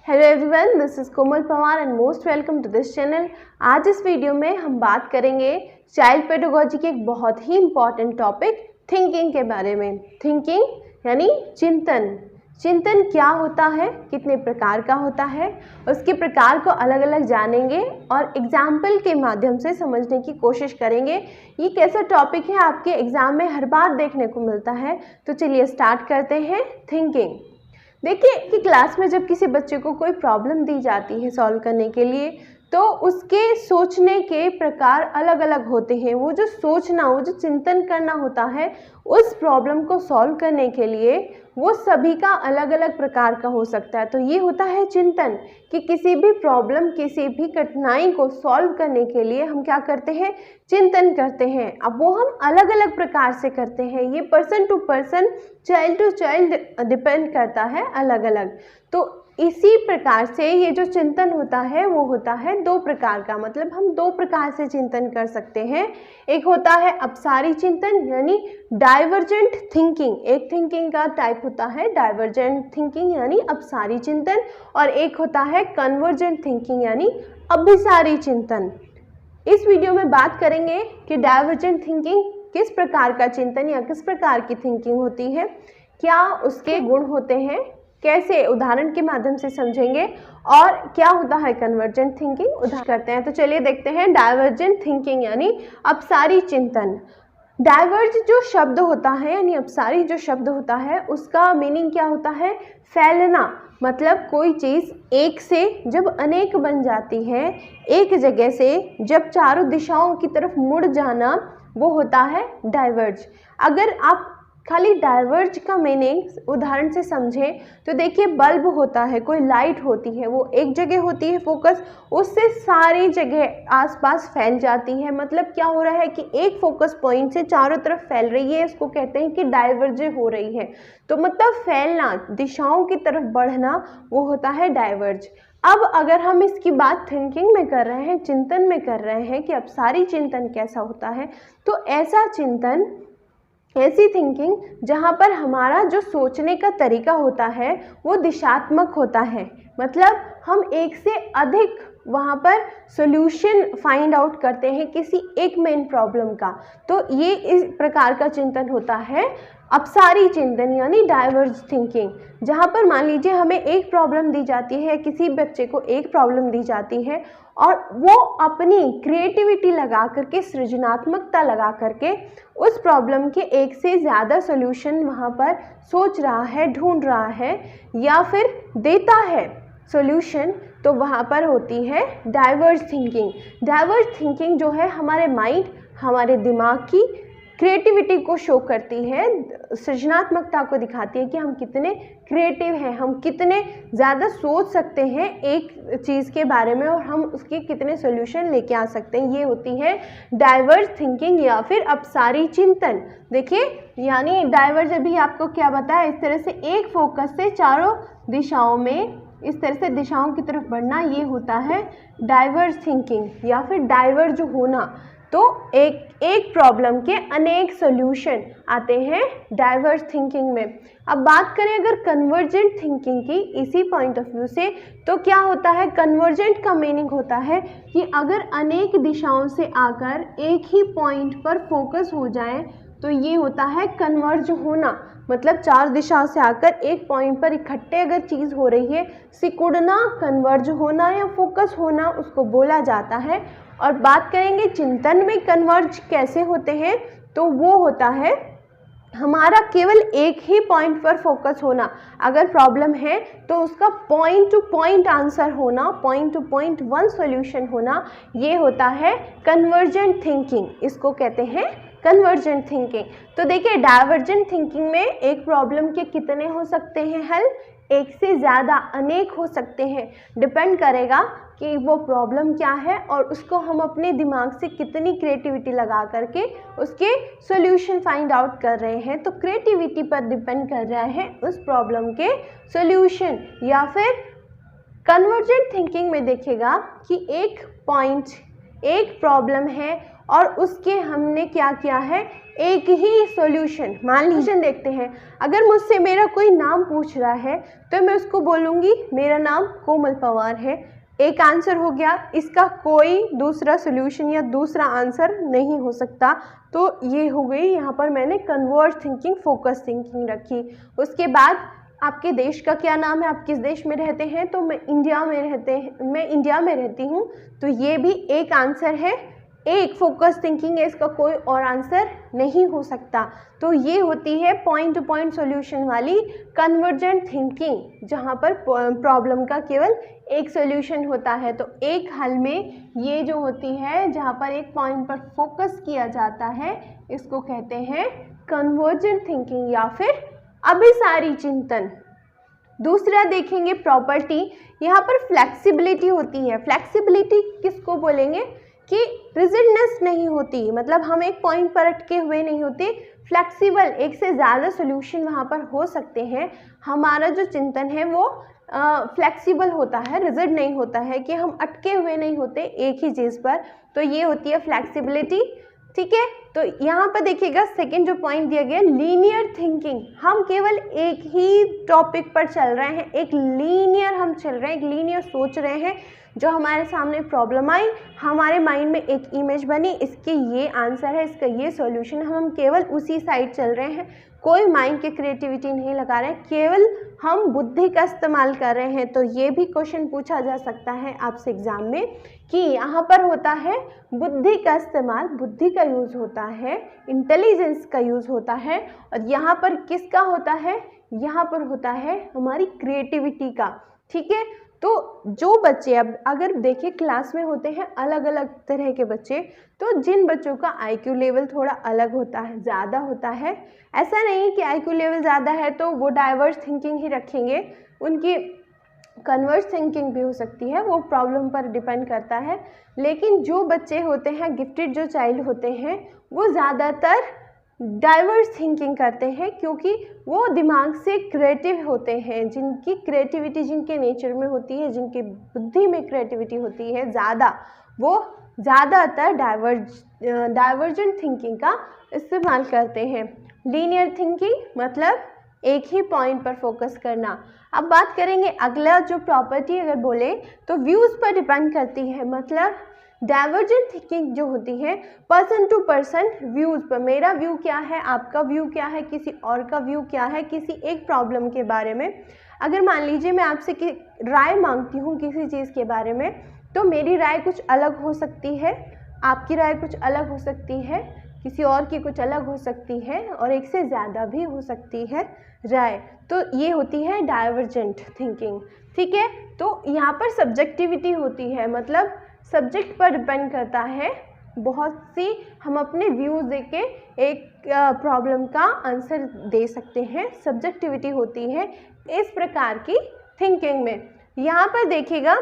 Hello everyone, this is Komal Pawar and most welcome to this channel. आज इस video में हम बात करेंगे चाइल्ड पेडागोजी के एक बहुत ही इम्पॉर्टेंट टॉपिक थिंकिंग के बारे में। थिंकिंग यानी चिंतन। चिंतन क्या होता है, कितने प्रकार का होता है, उसके प्रकार को अलग अलग जानेंगे और एग्जाम्पल के माध्यम से समझने की कोशिश करेंगे। ये कैसा टॉपिक है, आपके एग्जाम में हर बार देखने को मिलता है। तो चलिए स्टार्ट करते हैं। थिंकिंग। देखिए कि क्लास में जब किसी बच्चे को कोई प्रॉब्लम दी जाती है सॉल्व करने के लिए, तो उसके सोचने के प्रकार अलग अलग होते हैं। वो जो सोचना, वो जो चिंतन करना होता है उस प्रॉब्लम को सॉल्व करने के लिए, वो सभी का अलग अलग प्रकार का हो सकता है। तो ये होता है चिंतन, कि किसी भी प्रॉब्लम, किसी भी कठिनाई को सॉल्व करने के लिए हम क्या करते हैं, चिंतन करते हैं। अब वो हम अलग अलग प्रकार से करते हैं। ये person to person, child to child depend करता है, अलग अलग। तो इसी प्रकार से ये जो चिंतन होता है वो होता है दो प्रकार का। मतलब हम दो प्रकार से चिंतन कर सकते हैं। एक होता है अपसारी चिंतन यानी डाइवर्जेंट थिंकिंग। एक थिंकिंग का टाइप होता है डाइवर्जेंट थिंकिंग यानी अपसारी चिंतन, और एक होता है कन्वर्जेंट थिंकिंग यानी अभिसारी चिंतन। इस वीडियो में बात करेंगे कि डाइवर्जेंट थिंकिंग किस प्रकार का चिंतन या किस प्रकार की थिंकिंग होती है, क्या उसके गुण होते हैं, कैसे उदाहरण के माध्यम से समझेंगे, और क्या होता है कन्वर्जेंट थिंकिंग, उदाहरण करते हैं। तो चलिए देखते हैं डाइवर्जेंट थिंकिंग यानी अपसारी चिंतन। डाइवर्ज जो शब्द होता है यानी अपसारी जो शब्द होता है, उसका मीनिंग क्या होता है, फैलना। मतलब कोई चीज़ एक से जब अनेक बन जाती है, एक जगह से जब चारों दिशाओं की तरफ मुड़ जाना, वो होता है डाइवर्ज। अगर आप खाली डाइवर्ज का मीनिंग उदाहरण से समझें तो देखिए, बल्ब होता है, कोई लाइट होती है, वो एक जगह होती है फोकस, उससे सारी जगह आसपास फैल जाती है। मतलब क्या हो रहा है कि एक फोकस पॉइंट से चारों तरफ फैल रही है, इसको कहते हैं कि डाइवर्ज हो रही है। तो मतलब फैलना, दिशाओं की तरफ बढ़ना, वो होता है डाइवर्ज। अब अगर हम इसकी बात थिंकिंग में कर रहे हैं, चिंतन में कर रहे हैं कि अपसारी चिंतन कैसा होता है, तो ऐसा चिंतन, ऐसी थिंकिंग जहाँ पर हमारा जो सोचने का तरीका होता है वो दिशात्मक होता है। मतलब हम एक से अधिक वहाँ पर सॉल्यूशन फाइंड आउट करते हैं किसी एक मेन प्रॉब्लम का। तो ये इस प्रकार का चिंतन होता है अपसारी चिंतन यानी डाइवर्ज थिंकिंग। जहाँ पर मान लीजिए हमें एक प्रॉब्लम दी जाती है, किसी बच्चे को एक प्रॉब्लम दी जाती है और वो अपनी क्रिएटिविटी लगा करके, सृजनात्मकता लगा करके उस प्रॉब्लम के एक से ज़्यादा सॉल्यूशन वहाँ पर सोच रहा है, ढूंढ रहा है या फिर देता है सॉल्यूशन, तो वहाँ पर होती है डाइवर्ज थिंकिंग। डाइवर्ज थिंकिंग जो है हमारे माइंड, हमारे दिमाग की क्रिएटिविटी को शो करती है, सृजनात्मकता को दिखाती है कि हम कितने क्रिएटिव हैं, हम कितने ज़्यादा सोच सकते हैं एक चीज़ के बारे में और हम उसके कितने सॉल्यूशन लेके आ सकते हैं। ये होती है डाइवर्ज थिंकिंग या फिर अपसारी चिंतन। देखिए, यानी डाइवर्ज अभी आपको क्या बताया, इस तरह से एक फोकस से चारों दिशाओं में, इस तरह से दिशाओं की तरफ बढ़ना, ये होता है डाइवर्ज थिंकिंग या फिर डाइवर्ज होना। तो एक प्रॉब्लम के अनेक सॉल्यूशन आते हैं डाइवर्ज थिंकिंग में। अब बात करें अगर कन्वर्जेंट थिंकिंग की इसी पॉइंट ऑफ व्यू से, तो क्या होता है, कन्वर्जेंट का मीनिंग होता है कि अगर अनेक दिशाओं से आकर एक ही पॉइंट पर फोकस हो जाए तो ये होता है कन्वर्ज होना। मतलब चार दिशाओं से आकर एक पॉइंट पर इकट्ठे अगर चीज़ हो रही है, सिकुड़ना, कन्वर्ज होना या फोकस होना, उसको बोला जाता है। और बात करेंगे चिंतन में कन्वर्ज कैसे होते हैं, तो वो होता है हमारा केवल एक ही पॉइंट पर फोकस होना। अगर प्रॉब्लम है तो उसका पॉइंट टू पॉइंट आंसर होना, point two point one solution होना, ये होता है कन्वर्जेंट थिंकिंग। इसको कहते हैं कन्वर्जेंट थिंकिंग। तो देखिए, डाइवर्जेंट थिंकिंग में एक प्रॉब्लम के कितने हो सकते हैं हल, एक से ज़्यादा, अनेक हो सकते हैं। डिपेंड करेगा कि वो प्रॉब्लम क्या है और उसको हम अपने दिमाग से कितनी क्रिएटिविटी लगा करके उसके सॉल्यूशन फाइंड आउट कर रहे हैं। तो क्रिएटिविटी पर डिपेंड कर रहा है उस प्रॉब्लम के सॉल्यूशन। या फिर कन्वर्जेंट थिंकिंग में देखिएगा कि एक पॉइंट, एक प्रॉब्लम है और उसके हमने क्या किया है, एक ही सॉल्यूशन। मान लीजिए देखते हैं, अगर मुझसे मेरा कोई नाम पूछ रहा है तो मैं उसको बोलूँगी मेरा नाम कोमल पवार है, एक आंसर हो गया, इसका कोई दूसरा सॉल्यूशन या दूसरा आंसर नहीं हो सकता। तो ये हो गई, यहाँ पर मैंने कन्वर्ज थिंकिंग, फोकस थिंकिंग रखी। उसके बाद आपके देश का क्या नाम है, आप किस देश में रहते हैं, तो मैं इंडिया में रहती हूँ, तो ये भी एक आंसर है, एक फोकस थिंकिंग है, इसका कोई और आंसर नहीं हो सकता। तो ये होती है पॉइंट टू पॉइंट सॉल्यूशन वाली कन्वर्जेंट थिंकिंग, जहाँ पर प्रॉब्लम का केवल एक सॉल्यूशन होता है। तो एक हल में ये जो होती है, जहाँ पर एक पॉइंट पर फोकस किया जाता है, इसको कहते हैं कन्वर्जेंट थिंकिंग या फिर अभिसारी चिंतन। दूसरा देखेंगे प्रॉपर्टी, यहाँ पर फ्लेक्सिबिलिटी होती है। फ्लेक्सिबिलिटी किसको बोलेंगे कि रिजिडनेस नहीं होती, मतलब हम एक पॉइंट पर अटके हुए नहीं होते, फ्लेक्सिबल, एक से ज़्यादा सॉल्यूशन वहाँ पर हो सकते हैं। हमारा जो चिंतन है वो फ्लेक्सिबल होता है, रिजिड नहीं होता है कि हम अटके हुए नहीं होते एक ही चीज़ पर। तो ये होती है फ्लेक्सिबिलिटी, ठीक है। तो यहाँ पर देखिएगा सेकंड जो पॉइंट दिया गया, लीनियर थिंकिंग, हम केवल एक ही टॉपिक पर चल रहे हैं, एक लीनियर हम चल रहे हैं, एक लीनियर सोच रहे हैं। जो हमारे सामने प्रॉब्लम आई, हमारे माइंड में एक इमेज बनी, इसके ये आंसर है, इसका ये सॉल्यूशन, हम केवल उसी साइड चल रहे हैं, कोई माइंड की क्रिएटिविटी नहीं लगा रहे हैं, केवल हम बुद्धि का इस्तेमाल कर रहे हैं। तो ये भी क्वेश्चन पूछा जा सकता है आपसे एग्जाम में कि यहाँ पर होता है बुद्धि का इस्तेमाल, बुद्धि का यूज़ होता है, इंटेलिजेंस का यूज़ होता है, और यहाँ पर किसका होता है, यहाँ पर होता है हमारी क्रिएटिविटी का, ठीक है। तो जो बच्चे, अब अगर देखिए क्लास में होते हैं अलग अलग तरह के बच्चे, तो जिन बच्चों का आईक्यू लेवल थोड़ा अलग होता है, ज़्यादा होता है, ऐसा नहीं कि आईक्यू लेवल ज़्यादा है तो वो डाइवर्स थिंकिंग ही रखेंगे, उनकी कन्वर्स थिंकिंग भी हो सकती है, वो प्रॉब्लम पर डिपेंड करता है। लेकिन जो बच्चे होते हैं गिफ्टेड, जो चाइल्ड होते हैं, वो ज़्यादातर डाइवर्स थिंकिंग करते हैं, क्योंकि वो दिमाग से क्रिएटिव होते हैं, जिनकी क्रिएटिविटी जिनके नेचर में होती है, जिनकी बुद्धि में क्रिएटिविटी होती है ज़्यादा, वो ज़्यादातर डाइवर्जेंट थिंकिंग का इस्तेमाल करते हैं। लीनियर थिंकिंग मतलब एक ही पॉइंट पर फोकस करना। अब बात करेंगे अगला जो प्रॉपर्टी अगर बोले तो व्यूज़ पर डिपेंड करती है, मतलब डाइवर्जेंट थिंकिंग जो होती है पर्सन टू पर्सन व्यूज़ पर, मेरा व्यू क्या है, आपका व्यू क्या है, किसी और का व्यू क्या है किसी एक प्रॉब्लम के बारे में। अगर मान लीजिए मैं आपसे राय मांगती हूँ किसी चीज़ के बारे में, तो मेरी राय कुछ अलग हो सकती है, आपकी राय कुछ अलग हो सकती है, किसी और की कुछ अलग हो सकती है, और एक से ज़्यादा भी हो सकती है राय। तो ये होती है डाइवर्जेंट थिंकिंग, ठीक है। तो यहाँ पर सब्जेक्टिविटी होती है, मतलब सब्जेक्ट पर डिपेंड करता है, बहुत सी हम अपने व्यूज़ देके एक प्रॉब्लम का आंसर दे सकते हैं, सब्जेक्टिविटी होती है इस प्रकार की थिंकिंग में। यहाँ पर देखिएगा,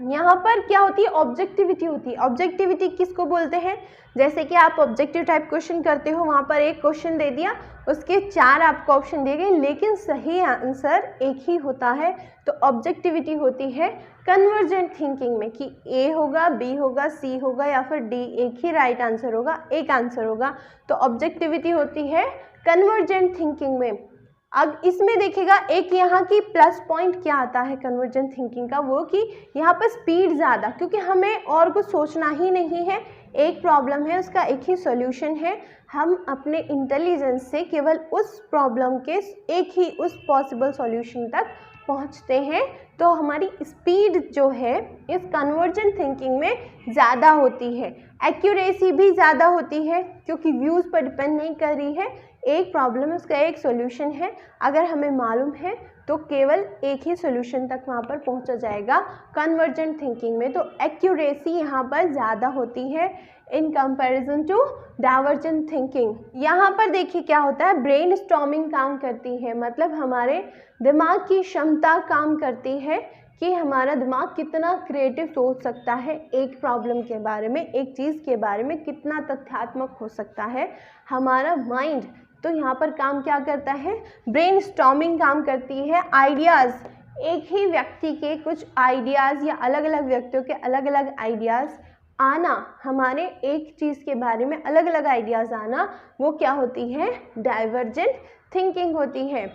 यहाँ पर क्या होती है, ऑब्जेक्टिविटी होती है। ऑब्जेक्टिविटी किसको बोलते हैं, जैसे कि आप ऑब्जेक्टिव टाइप क्वेश्चन करते हो, वहाँ पर एक क्वेश्चन दे दिया, उसके 4 आपको ऑप्शन दिए गए, लेकिन सही आंसर एक ही होता है। तो ऑब्जेक्टिविटी होती है कन्वर्जेंट थिंकिंग में कि ए होगा, बी होगा, सी होगा या फिर डी, एक ही राइट आंसर होगा, एक आंसर होगा। तो ऑब्जेक्टिविटी होती है कन्वर्जेंट थिंकिंग में। अब इसमें देखिएगा एक यहाँ की प्लस पॉइंट क्या आता है कन्वर्जेंट थिंकिंग का, वो कि यहाँ पर स्पीड ज़्यादा, क्योंकि हमें और कुछ सोचना ही नहीं है, एक प्रॉब्लम है उसका एक ही सॉल्यूशन है, हम अपने इंटेलिजेंस से केवल उस प्रॉब्लम के एक ही उस पॉसिबल सॉल्यूशन तक पहुँचते हैं। तो हमारी स्पीड जो है इस कन्वर्जेंट थिंकिंग में ज़्यादा होती है, एक्यूरेसी भी ज़्यादा होती है, क्योंकि व्यूज़ पर डिपेंड नहीं कर रही है, एक प्रॉब्लम है उसका एक सॉल्यूशन है, अगर हमें मालूम है तो केवल एक ही सॉल्यूशन तक वहाँ पर पहुँचा जाएगा कन्वर्जेंट थिंकिंग में। तो एक्यूरेसी यहाँ पर ज़्यादा होती है in comparison to divergent thinking. यहाँ पर देखिए क्या होता है, ब्रेन स्टॉर्मिंग काम करती है, मतलब हमारे दिमाग की क्षमता काम करती है कि हमारा दिमाग कितना क्रिएटिव सोच सकता है, एक प्रॉब्लम के बारे में, एक चीज़ के बारे में कितना तथ्यात्मक हो सकता है हमारा माइंड। तो यहाँ पर काम क्या करता है, ब्रेन स्टॉर्मिंग काम करती है। आइडियाज़, एक ही व्यक्ति के कुछ आइडियाज़ या अलग अलग व्यक्तियों के अलग अलग आइडियाज़ आना, हमारे एक चीज़ के बारे में अलग अलग आइडियाज़ आना, वो क्या होती है, डाइवर्जेंट थिंकिंग होती है।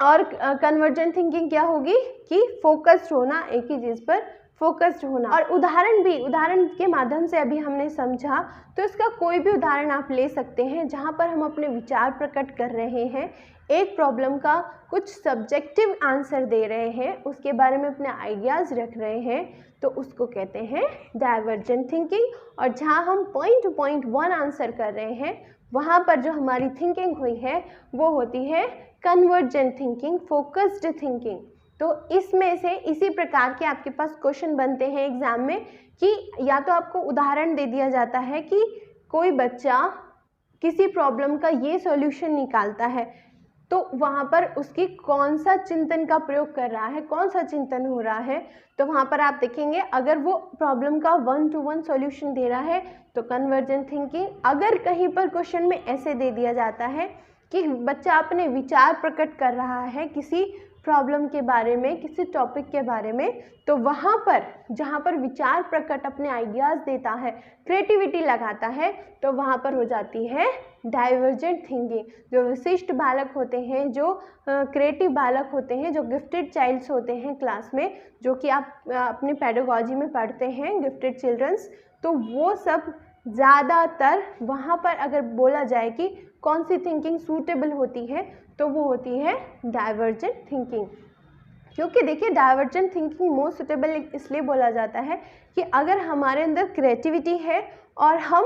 और कन्वर्जेंट थिंकिंग क्या होगी कि फोकस्ड होना, एक ही चीज़ पर फोकस्ड होना। और उदाहरण के माध्यम से अभी हमने समझा, तो इसका कोई भी उदाहरण आप ले सकते हैं जहाँ पर हम अपने विचार प्रकट कर रहे हैं, एक प्रॉब्लम का कुछ सब्जेक्टिव आंसर दे रहे हैं, उसके बारे में अपने आइडियाज़ रख रहे हैं, तो उसको कहते हैं डाइवर्जेंट थिंकिंग। और जहाँ हम point two point one answer कर रहे हैं, वहाँ पर जो हमारी थिंकिंग हुई है वो होती है कन्वर्जेंट थिंकिंग, फोकस्ड थिंकिंग। तो इसमें से इसी प्रकार के आपके पास क्वेश्चन बनते हैं एग्जाम में कि या तो आपको उदाहरण दे दिया जाता है कि कोई बच्चा किसी प्रॉब्लम का ये सॉल्यूशन निकालता है, तो वहाँ पर उसकी कौन सा चिंतन का प्रयोग कर रहा है, कौन सा चिंतन हो रहा है, तो वहाँ पर आप देखेंगे अगर वो प्रॉब्लम का 1-to-1 सॉल्यूशन दे रहा है तो कन्वर्जेंट थिंकिंग। अगर कहीं पर क्वेश्चन में ऐसे दे दिया जाता है कि बच्चा अपने विचार प्रकट कर रहा है किसी प्रॉब्लम के बारे में, किसी टॉपिक के बारे में, तो वहाँ पर जहाँ पर विचार प्रकट अपने आइडियाज़ देता है, क्रिएटिविटी लगाता है, तो वहाँ पर हो जाती है डाइवर्जेंट थिंकिंग। जो विशिष्ट बालक होते हैं, जो क्रिएटिव बालक होते हैं, जो गिफ्टेड चाइल्ड्स होते हैं क्लास में, जो कि आप अपनी पेडागॉजी में पढ़ते हैं, गिफ्टेड चिल्ड्रंस, तो वो सब ज़्यादातर वहाँ पर अगर बोला जाए कि कौन सी थिंकिंग सूटेबल होती है, तो वो होती है डाइवर्जेंट थिंकिंग। क्योंकि देखिए डाइवर्जेंट थिंकिंग मोस्ट सूटेबल इसलिए बोला जाता है कि अगर हमारे अंदर क्रिएटिविटी है और हम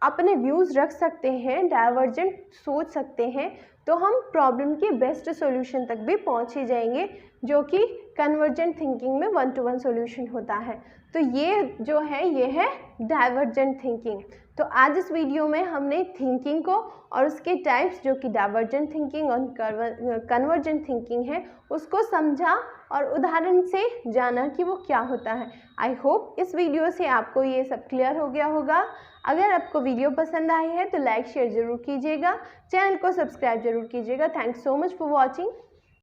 अपने व्यूज़ रख सकते हैं, डाइवर्जेंट सोच सकते हैं, तो हम प्रॉब्लम के बेस्ट सॉल्यूशन तक भी पहुंच ही जाएंगे, जो कि कन्वर्जेंट थिंकिंग में 1-to-1 सॉल्यूशन होता है। तो ये जो है ये है डाइवर्जेंट थिंकिंग। तो आज इस वीडियो में हमने थिंकिंग को और उसके टाइप्स, जो कि डाइवर्जेंट थिंकिंग और कन्वर्जेंट थिंकिंग है, उसको समझा और उदाहरण से जाना कि वो क्या होता है। आई होप इस वीडियो से आपको ये सब क्लियर हो गया होगा। अगर आपको वीडियो पसंद आई है तो लाइक शेयर ज़रूर कीजिएगा, चैनल को सब्सक्राइब जरूर कीजिएगा। Thanks so much for watching.